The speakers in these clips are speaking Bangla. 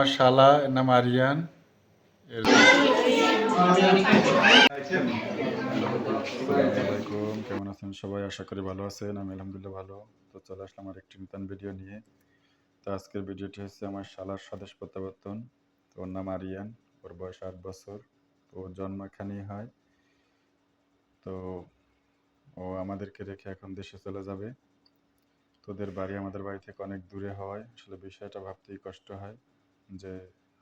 আমার শালা এর নাম আরিয়ান। আসসালামাইকুম, কেমন আছেন সবাই? আশা করি ভালো আছেন। আমি আলহামদুলিল্লাহ ভালো। তো চলে আসলাম আর একটি নতুন ভিডিও নিয়ে। তো আজকের ভিডিওটি হচ্ছে আমার শালার স্বদেশ প্রত্যাবর্তন। তো ওর নাম আরিয়ান, ওর বয়স 8 বছর। তো ওর জন্ম এখানেই হয়। তো ও আমাদেরকে রেখে এখন দেশে চলে যাবে। তোদের বাড়ি আমাদের বাড়ি থেকে অনেক দূরে হওয়ায় আসলে বিষয়টা ভাবতেই কষ্ট হয় যে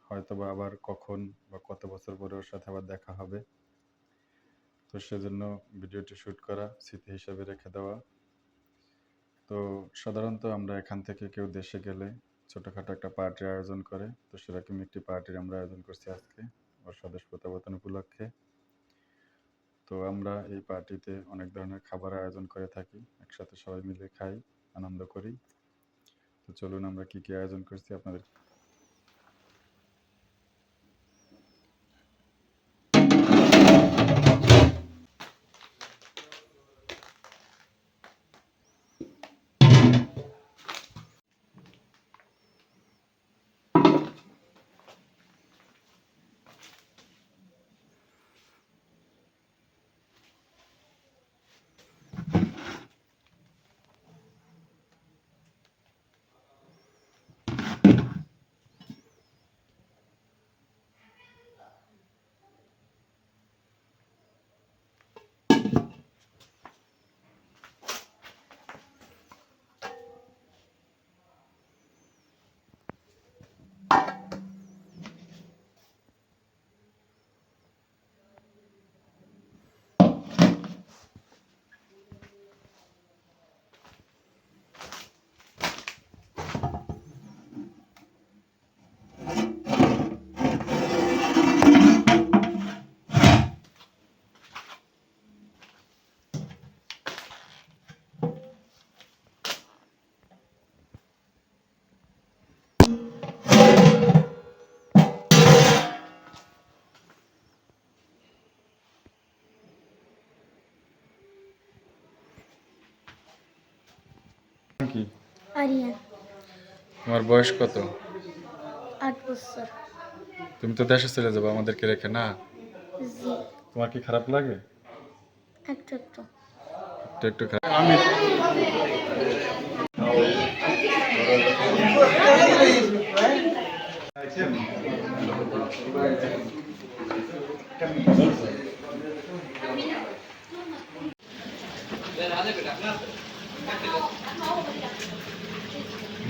হয়তোবা আবার কখন বা কত বছর পরে ওর সাথে আবার দেখা হবে। তো সেজন্য ভিডিওটি শ্যুট করা, স্মৃতি হিসাবে রেখে দেওয়া। তো সাধারণত আমরা এখান থেকে কেউ দেশে গেলে ছোটোখাটো একটা পার্টির আয়োজন করে। তো সেরকমই একটি পার্টির আমরা আয়োজন করছি আজকে ওর স্বদেশ প্রত্যাবর্তন উপলক্ষে। তো আমরা এই পার্টিতে অনেক ধরনের খাবার আয়োজন করে থাকি, একসাথে সবাই মিলে খাই, আনন্দ করি। তো চলুন আমরা কী কী আয়োজন করছি আপনাদের। কি আরিয়ান, তোমার বয়স কত? 8 বছর। তুমি তো দেশে চলে যাবো আমাদেরকে রেখে, না? জি, তোমার কি খারাপ লাগে? একটু একটু। একটু একটু খারাপ। আমি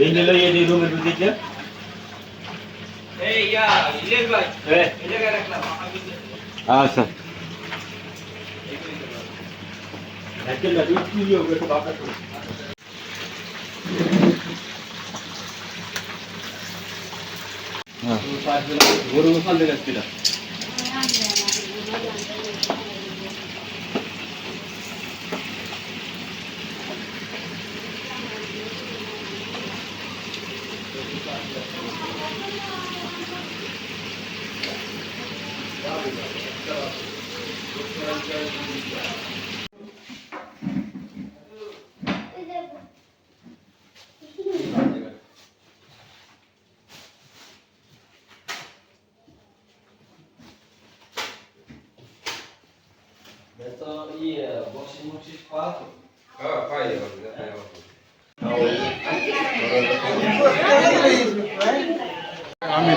দেখলে লই এই রুমের ভিতরে এই ইয়া ইলের ভাই এই জায়গায় রাখলাম আচ্ছা দেখলে না তুই কি হবে তো বাবা তো হ্যাঁ তো পাঁচ দিন গরু ফাল দিলে কিটা তো ইয়ে বক্সিং মুক্সিং পাওয়া তো হ্যাঁ পাই আমি